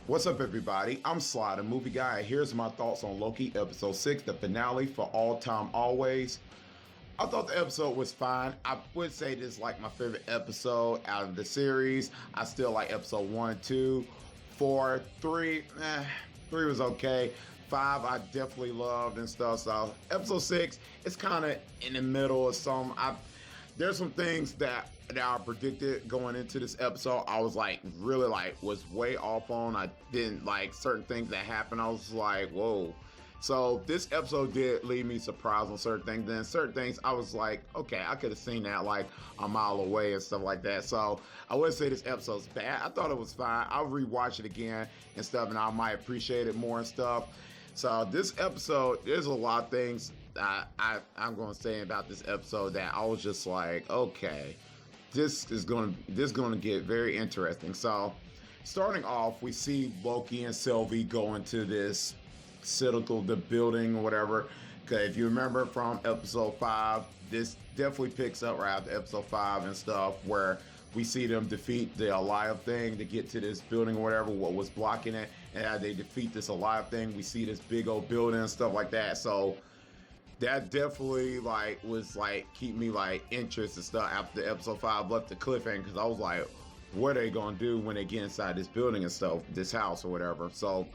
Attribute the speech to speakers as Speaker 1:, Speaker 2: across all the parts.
Speaker 1: What's up, everybody? I'm Sly, the movie guy. Here's my thoughts on Loki, episode 6, the finale for All Time Always. I thought the episode was fine. I would say this is like my favorite episode out of the series. I still like episode 1, 2, 4, 3. 3 was okay. 5 I definitely loved and stuff. So episode 6, it's kind of in the middle of some. There's some things that I predicted going into this episode. I was was way off on. I didn't like certain things that happened. I was like, whoa. So this episode did leave me surprised on certain things. Then certain things I was like, okay, I could have seen that like a mile away and stuff like that. So I wouldn't say this episode's bad. I thought it was fine. I'll rewatch it again and stuff, and I might appreciate it more and stuff. So this episode, there's a lot of things I'm going to say about this episode that I was just like, okay, this is going to get very interesting. So starting off, we see Loki and Sylvie go into this citadel, the building or whatever. Because if you remember from episode 5, this definitely picks up right after episode 5 and stuff, where we see them defeat the alive thing to get to this building or whatever, what was blocking it. And as they defeat this alive thing, we see this big old building and stuff like that. So that definitely was keep me interested and stuff after episode 5 left the cliffhanger, because I was like, what are they gonna do when they get inside this building and stuff, this house or whatever. So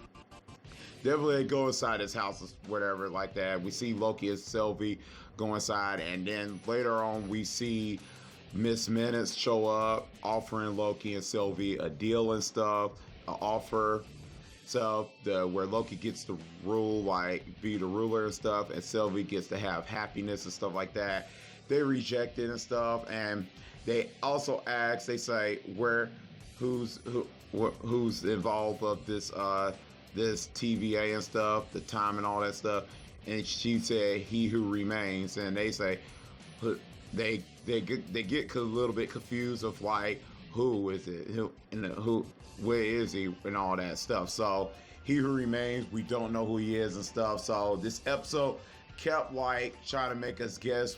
Speaker 1: definitely they go inside this house or whatever like that. We see Loki and Sylvie go inside, and then later on we see Miss Minutes show up offering Loki and Sylvie a deal and stuff, an offer. So where Loki gets to rule, be the ruler and stuff, and Sylvie gets to have happiness and stuff like that. They reject it and stuff, and they also ask. They say, who's involved of this this TVA and stuff, the time and all that stuff. And she said, he who remains. And they say, they get a little bit confused of who is it? Where is he? And all that stuff. So he who remains, we don't know who he is and stuff. So this episode kept trying to make us guess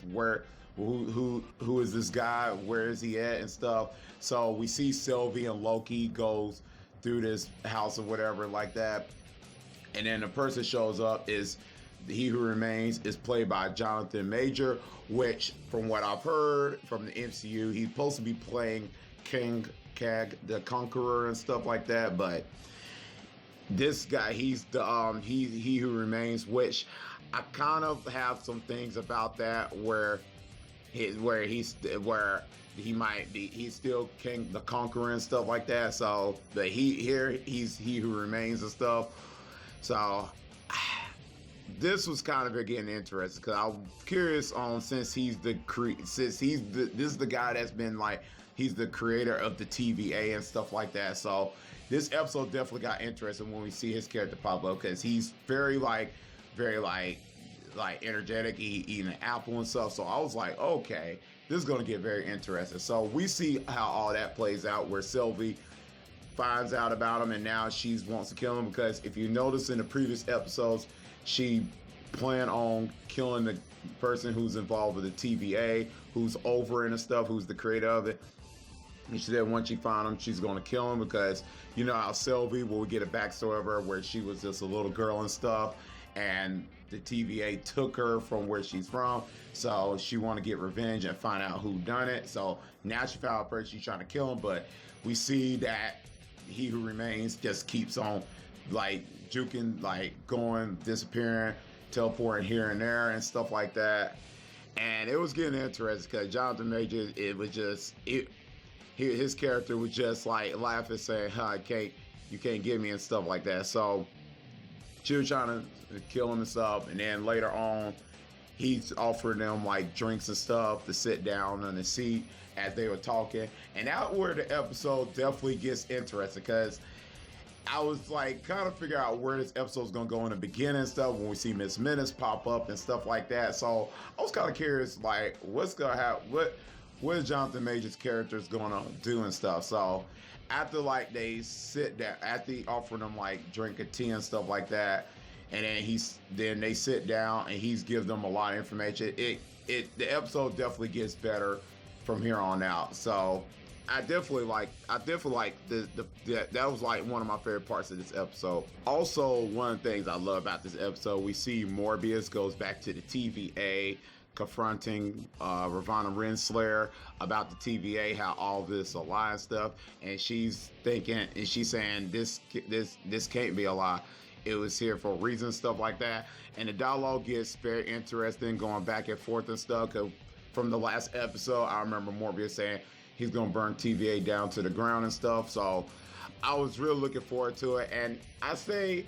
Speaker 1: who is this guy? Where is he at and stuff. So we see Sylvie and Loki goes through this house or whatever like that. And then the person shows up is he who remains is played by Jonathan Major, which from what I've heard from the MCU, he's supposed to be playing King Kag the Conqueror and stuff like that, but this guy, he's the he who remains, which I kind of have some things about that where he might be, he's still King the Conqueror and stuff like that. So but he's he who remains and stuff. So this was kind of getting interesting, because I'm curious on, since this is the guy that's been he's the creator of the TVA and stuff like that. So this episode definitely got interesting when we see his character pop up, because he's very energetic, eating an apple and stuff. So I was like, okay, this is going to get very interesting. So we see how all that plays out, where Sylvie finds out about him, and now she wants to kill him, because if you notice in the previous episodes, she planned on killing the person who's involved with the TVA, who's over it and stuff, who's the creator of it. And she said once she found him, she's going to kill him, because you know how Sylvie, will get a backstory of her where she was just a little girl and stuff, and the TVA took her from where she's from, so she want to get revenge and find out who done it. So now she found a person, she's trying to kill him, but we see that he who remains just keeps on juking, going, disappearing, teleporting here and there and stuff like that. And it was getting interesting, because Jonathan Major, his character was just laughing, saying, you can't get me and stuff like that. So she was trying to kill him and stuff, and then later on he's offering them drinks and stuff to sit down on the seat as they were talking. And that's where the episode definitely gets interesting, because I was kind of figure out where this episode's gonna go in the beginning and stuff, when we see Miss Minutes pop up and stuff like that. So I was kind of curious, what's gonna happen, what is Jonathan Major's character's gonna do and stuff. So after they sit down, after he offered them drink a tea and stuff like that, and then they sit down and he's gives them a lot of information. The episode definitely gets better from here on out. So I definitely like that was like one of my favorite parts of this episode. Also, one of the things I love about this episode, we see Morbius goes back to the TVA, confronting Ravonna Renslayer about the TVA, how all this a lie and stuff, and she's thinking and she's saying this can't be a lie. It was here for a reason, stuff like that. And the dialogue gets very interesting, going back and forth and stuff. 'Cause from the last episode, I remember Morbius saying he's gonna burn TVA down to the ground and stuff. So I was really looking forward to it, and I say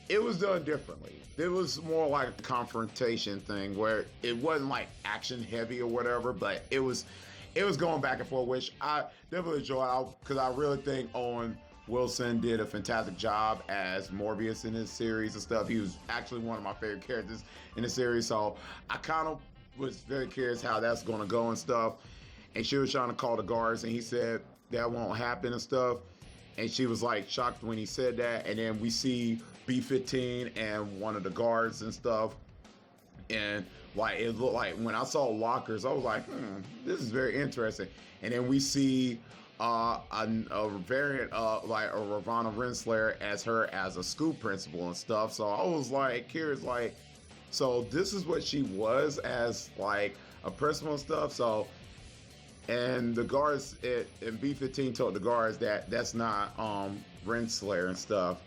Speaker 1: it was done differently. It was more like a confrontation thing where it wasn't like action heavy or whatever, but it was going back and forth, which I definitely enjoyed because I really think Owen Wilson did a fantastic job as Morbius in this series and stuff. He was actually one of my favorite characters in the series, so I kind of was very curious how that's going to go and stuff. And she was trying to call the guards, and he said that won't happen and stuff. And she was like shocked when he said that. And then we see B-15 and one of the guards and stuff. And like it looked like when I saw lockers, I was like, this is very interesting. And then we see a variant like a Ravonna Renslayer as her as a school principal and stuff. So I was like curious, like, so this is what she was as like a principal and stuff. So, and the guards and B-15 told the guards that that's not Renslayer and stuff.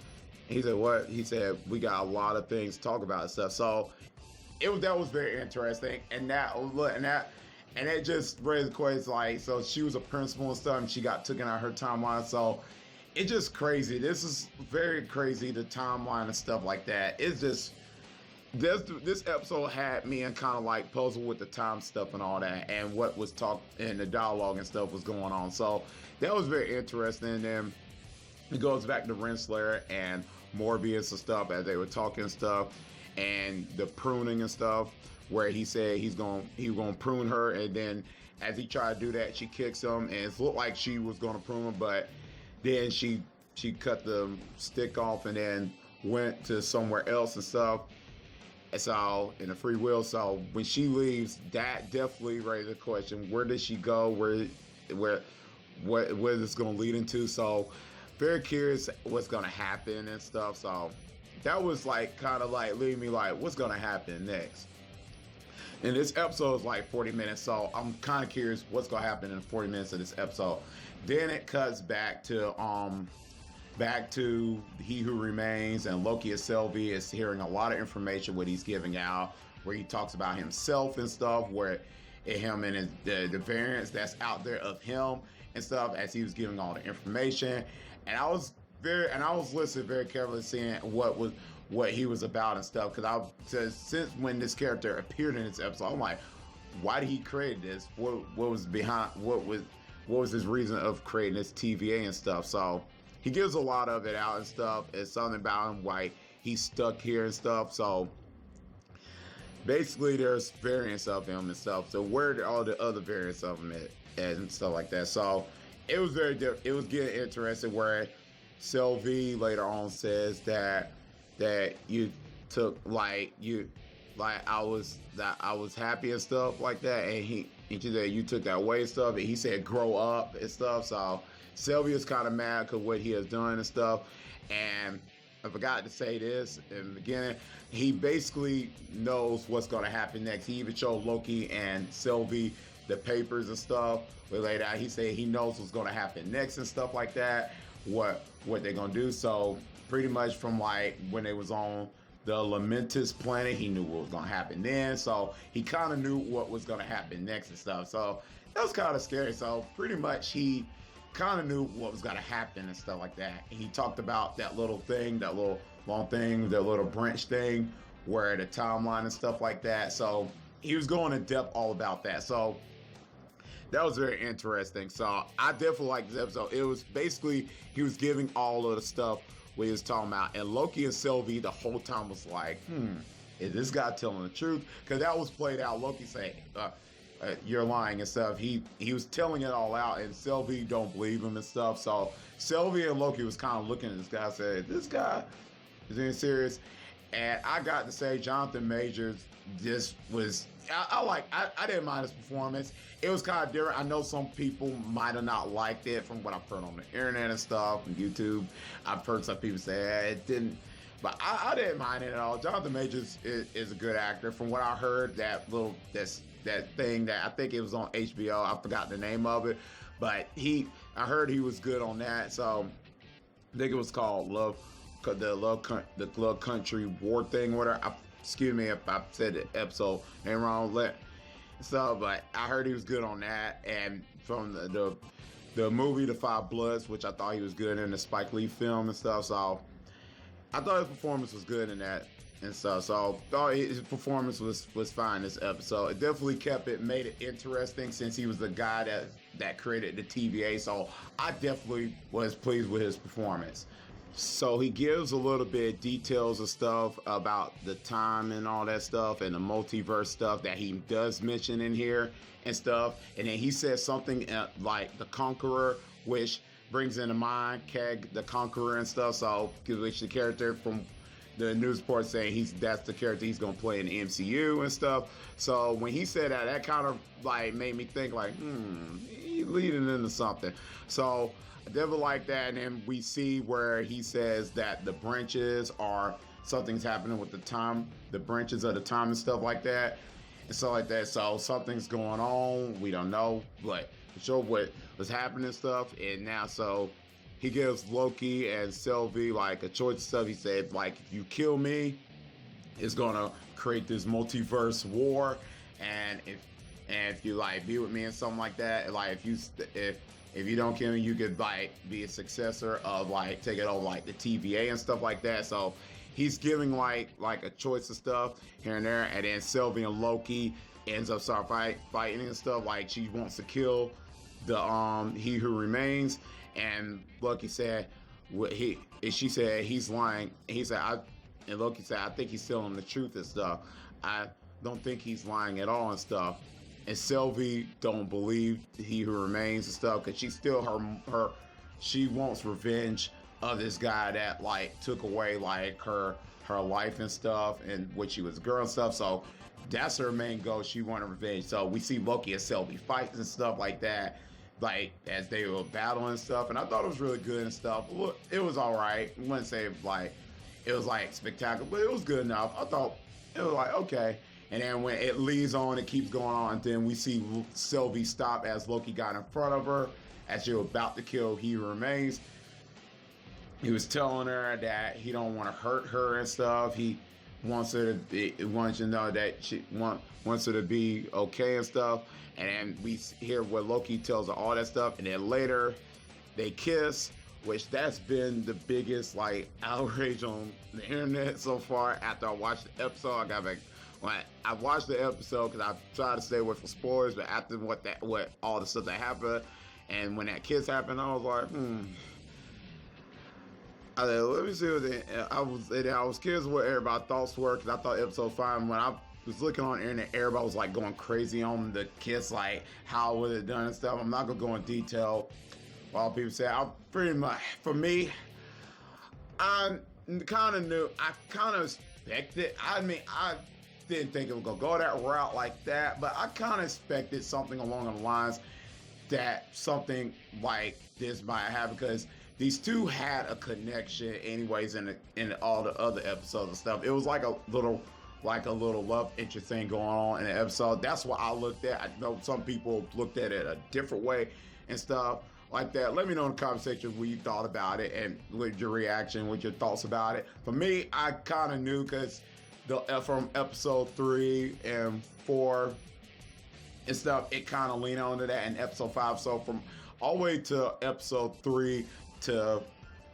Speaker 1: He said what? He said we got a lot of things to talk about and stuff. So that was very interesting, and that just raised questions like, so she was a principal and stuff, and she got taken out of her timeline. So it's just crazy. This is very crazy, the timeline and stuff like that. It's just this episode had me and kind of like puzzled with the time stuff and all that, and what was talked and the dialogue and stuff was going on. So that was very interesting. And then it goes back to Renslayer and Morbius and stuff as they were talking and stuff, and the pruning and stuff, where he said he was gonna prune her, and then as he tried to do that, she kicks him, and it looked like she was gonna prune him, but then she cut the stick off and then went to somewhere else and stuff. It's all in a free will. So when she leaves, that definitely raised the question: where does she go? Where is this gonna lead into? So very curious what's gonna happen and stuff. So that was like kind of like leaving me like, what's gonna happen next? And this episode is like 40 minutes, so I'm kind of curious what's gonna happen in 40 minutes of this episode. Then it cuts back to He Who Remains, and Loki as Sylvie is hearing a lot of information what he's giving out, where he talks about himself and stuff, where him and the variants that's out there of him and stuff, as he was giving all the information. And I was listening very carefully, seeing what he was about and stuff, because since when this character appeared in this episode, I'm like, why did he create this? What was behind? What was his reason of creating this TVA and stuff? So he gives a lot of it out and stuff. It's something about him why he's stuck here and stuff. So basically, there's variants of him and stuff. So where are all the other variants of him at and stuff like that? So it was very different. It was getting interesting, where Sylvie later on says that you took I was happy and stuff like that, and she said you took that away and stuff, and he said grow up and stuff. So Sylvia's kind of mad because what he has done and stuff. And I forgot to say this in the beginning, he basically knows what's going to happen next. He even showed Loki and Sylvie the papers and stuff. But later out, he said he knows what's going to happen next and stuff like that, what they're going to do. So pretty much from like when they was on the Lamentus planet, he knew what was going to happen then. So he kind of knew what was going to happen next and stuff. So that was kind of scary. So pretty much he kind of knew what was going to happen and stuff like that. And he talked about that little thing, that little long thing, the little branch thing, where the timeline and stuff like that. So he was going in depth all about that. So that was very interesting. So I definitely liked this episode. It was basically, he was giving all of the stuff what he was talking about. And Loki and Sylvie the whole time was like, is this guy telling the truth? Because that was played out. Loki saying, you're lying and stuff. He was telling it all out, and Sylvie don't believe him and stuff. So Sylvie and Loki was kind of looking at this guy, said, this guy is being serious. And I got to say, Jonathan Majors just was. I didn't mind his performance. It was kind of different. I know some people might have not liked it from what I've heard on the internet and stuff and YouTube. I've heard some people say it didn't, but I didn't mind it at all. Jonathan Majors is a good actor. From what I heard, that thing that I think it was on HBO. I forgot the name of it, but I heard he was good on that. So I think it was called the Love Country War thing. Whatever. Excuse me if I said the episode name wrong. So, but I heard he was good on that, and from the movie The Five Bloods, which I thought he was good in, the Spike Lee film and stuff. So I thought his performance was good in that and stuff. So I thought his performance was fine this episode. It definitely made it interesting since he was the guy that created the TVA. So I definitely was pleased with his performance. So he gives a little bit of details of stuff about the time and all that stuff and the multiverse stuff that he does mention in here and stuff. And then he says something like the Conqueror, which brings into mind Keg the Conqueror and stuff. So, which the character from the news report saying that's the character he's gonna play in the MCU and stuff. So when he said that, that kind of like made me think like, he's leading into something. So I definitely like that. And then we see where he says that the branches are something's happening with the branches of the time and stuff like that. And stuff like that. So something's going on. We don't know, but show what was happening and stuff. And now so he gives Loki and Sylvie like a choice of stuff. He said, like, if you kill me, it's gonna create this multiverse war. And if you like be with me and something like that, like if you don't kill me, you could like be a successor of like taking over like the TVA and stuff like that. So he's giving like a choice of stuff here and there, and then Sylvie and Loki ends up fighting and stuff. Like she wants to kill the He Who Remains, and Loki said she said he's lying. He said and Loki said I think he's telling the truth and stuff. I don't think he's lying at all and stuff. And Sylvie don't believe He Who Remains and stuff because she's still she wants revenge of this guy that like took away like her life and stuff and when she was a girl and stuff. So that's her main goal. She wanted revenge. So we see Loki and Sylvie fights and stuff like that, like as they were battling and stuff. And I thought it was really good and stuff. It was all right. I wouldn't say like it was like spectacular, but it was good enough. I thought it was like okay. And then when it leads on, it keeps going on. And then we see Sylvie stop as Loki got in front of her as she was about to kill He Who Remains. He was telling her that he don't want to hurt her and stuff. He wants her to know that she wants her to be okay and stuff. And then we hear where Loki tells her all that stuff. And then later they kiss, which that's been the biggest like outrage on the internet so far. After I watched the episode, I got back. When I watched the episode because I tried to stay away from spoilers, but after what all the stuff that happened, and when that kiss happened, I was like, let me see what I was curious what everybody's thoughts were because I thought episode 5 when I was looking on the internet, everybody was like going crazy on the kiss, like how was it done and stuff. I'm not gonna go in detail. All people say, I pretty much for me, I kind of knew, I kind of expected. I mean, I didn't think it was gonna go that route like that, but I kind of expected something along the lines that something like this might happen because these two had a connection anyways in all the other episodes and stuff. It was like a little love interest thing going on in the episode. That's what I looked at. I know some people looked at it a different way and stuff like that. Let me know in the comment section what you thought about it and what your reaction, what your thoughts about it. For me, I kind of knew because from episode 3 and 4 and stuff, it kind of leaned onto that in episode 5. So from all the way to episode 3 to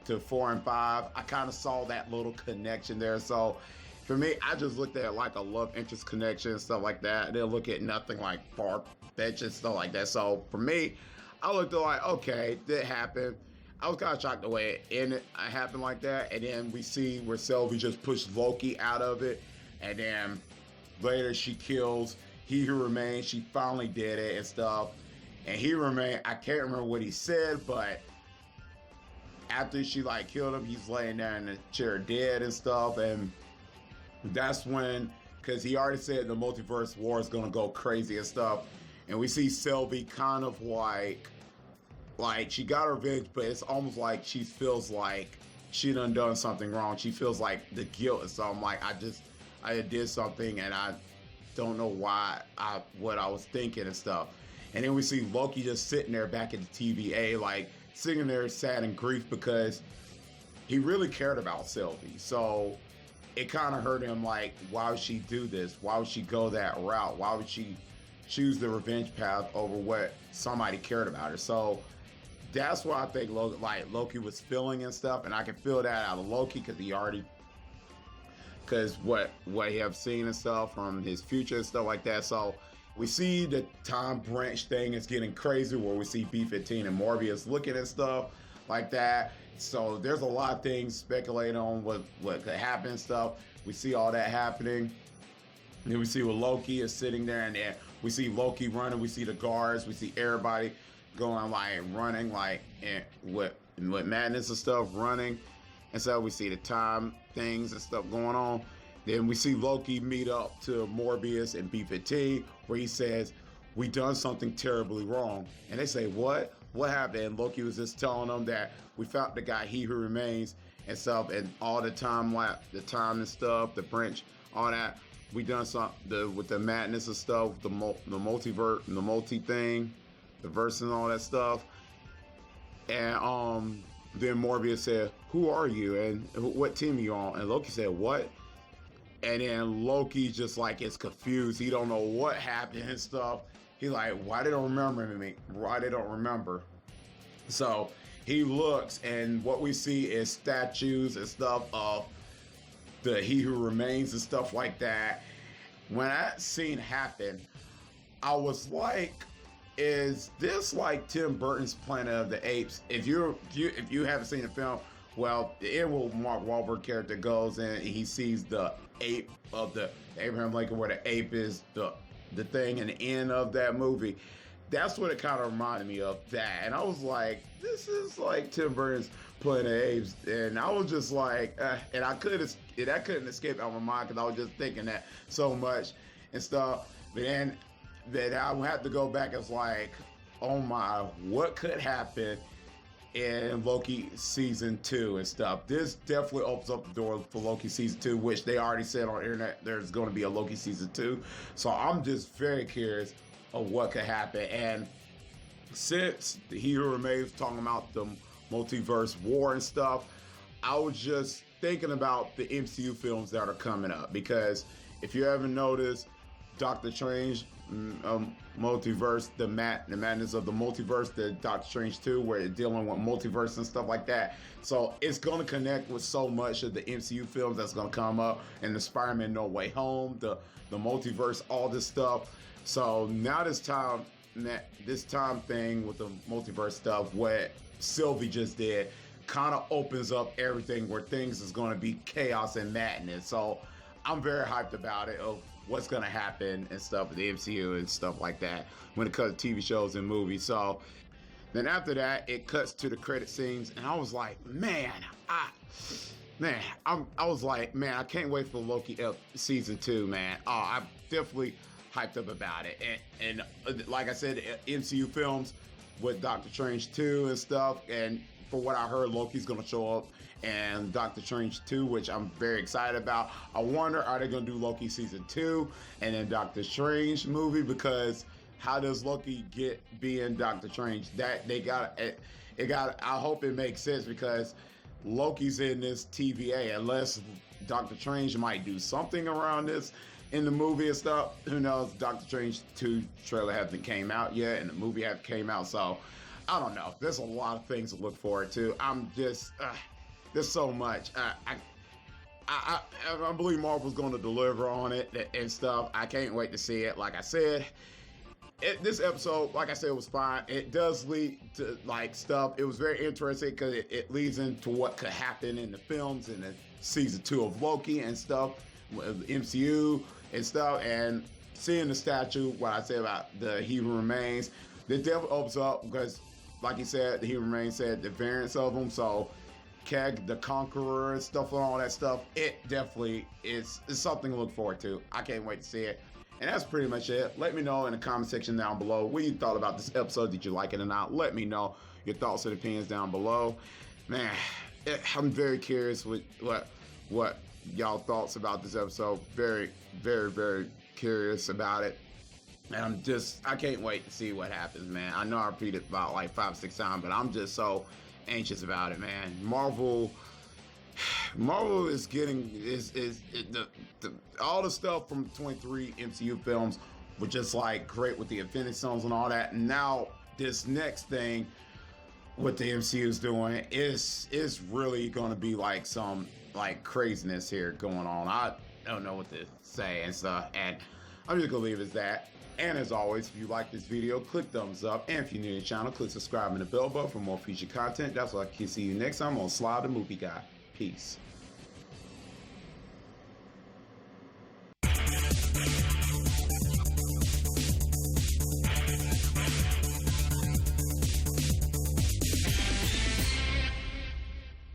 Speaker 1: 4 and 5, I kind of saw that little connection there. So for me, I just looked at it like a love interest connection and stuff like that. I didn't look at nothing like far-fetched and stuff like that. So for me, I looked at like, okay, that happened. I was kind of shocked the way it happened like that. And then we see where Sylvie just pushed Loki out of it. And then later she kills He Who Remains. She finally did it and stuff. And He Remained, I can't remember what he said, but after she like killed him, he's laying there in the chair dead and stuff. And That's when, because he already said the multiverse war is gonna go crazy and stuff, and we see Sylvie kind of like she got her revenge, but it's almost like she feels like she done something wrong. She feels like the guilt and stuff. I'm like, I did something and I don't know what I was thinking and stuff. And then we see Loki just sitting there back at the TVA, like sitting there sad and grief because he really cared about Sylvie. So it kind of hurt him, like, why would she do this? Why would she go that route? Why would she choose the revenge path over what somebody cared about her? So that's what I think Loki was feeling and stuff, and I can feel that out of Loki because what he have seen and stuff from his future and stuff like that. So we see the time branch thing is getting crazy, where we see B-15 and Morbius looking at stuff like that. So there's a lot of things speculating on what could happen and stuff. We see all that happening. And then we see where Loki is sitting there, and then we see Loki running. We see the guards. We see everybody going running and with madness and stuff running. And so we see the time things and stuff going on. Then we see Loki meet up to Morbius and B-15, where he says, "We done something terribly wrong." And they say, "What? What happened?" And Loki was just telling them that we found the guy, He Who Remains, and stuff, and all the time and stuff, the branch, all that. We done something with the madness and stuff, the multiverse, the multi thing, the verse and all that stuff. And then Morbius said, "Who are you and what team are you on?" And Loki said, "What?" And then Loki just like is confused. He don't know what happened and stuff. He like, why they don't remember me? Why they don't remember? So he looks, and what we see is statues and stuff of the He Who Remains and stuff like that. When that scene happened, I was like, is this like Tim Burton's Planet of the Apes? If you haven't seen the film, well, it will Mark Wahlberg character goes in and he sees the ape of the Abraham Lincoln, where the ape is the thing in the end of that movie. That's what it kind of reminded me of, that. And I was like, this is like Tim Burton's Planet of the Apes. And I was just like, and that couldn't escape out of my mind, because I was just thinking that so much and stuff. But then I would have to go back. It's like, oh my, what could happen in Loki season 2 and stuff? This definitely opens up the door for Loki season 2, which they already said on the internet there's going to be a Loki season 2. So I'm just very curious of what could happen. And since the He Who Remains talking about the multiverse war and stuff, I was just thinking about the MCU films that are coming up, because if you haven't noticed, Doctor Strange multiverse, the madness of the multiverse, the Doctor Strange 2, where it's dealing with multiverse and stuff like that. So it's going to connect with so much of the MCU films that's going to come up, and the Spider-Man No Way Home, the multiverse, all this stuff. So now this time thing with the multiverse stuff, what Sylvie just did, kind of opens up everything, where things is going to be chaos and madness. So I'm very hyped about it, of what's going to happen and stuff with the MCU and stuff like that when it comes to TV shows and movies. So then after that, it cuts to the credit scenes, and I was like, I was like, man, I can't wait for Loki season 2, man. Oh, I'm definitely hyped up about it. And like I said, MCU films with Doctor Strange 2 and stuff, and for what I heard, Loki's going to show up and Doctor Strange 2, which I'm very excited about. I wonder, are they going to do Loki season 2 and then Doctor Strange movie? Because how does Loki be in Doctor Strange? That I hope it makes sense, because Loki's in this TVA, unless Doctor Strange might do something around this in the movie and stuff. Who knows? Doctor Strange 2 trailer hasn't came out yet, and the movie hasn't came out, so I don't know. There's a lot of things to look forward to. I'm just there's so much. I believe Marvel's going to deliver on it and stuff. I can't wait to see it. Like I said, this episode, like I said, was fine. It does lead to like stuff. It was very interesting, because it leads into what could happen in the films in the season 2 of Loki and stuff, with MCU and stuff, and seeing the statue. What I said about the He Who Remains, the devil opens up, because like he said, the He Who Remains said the variants of them. So Keg the Conqueror and stuff and all that stuff. It definitely is something to look forward to. I can't wait to see it. And that's pretty much it. Let me know in the comment section down below what you thought about this episode. Did you like it or not? Let me know your thoughts and opinions down below. Man, I'm very curious with what y'all thoughts about this episode. Very, very, very curious about it. And I can't wait to see what happens, man. I know I repeated about like 5 or 6 times, but I'm just so anxious about it, man. Marvel is getting all the stuff from 23 MCU films were just like great with the Infinity Stones and all that. And now this next thing what the MCU is doing is really going to be like some like craziness here going on. I don't know what to say and stuff, and I'm just gonna leave it as that. And as always, if you like this video, click thumbs up, and if you're new to the channel, click subscribe and the bell button for more future content. That's what I can see you next time on Slide the Movie Guy. Peace.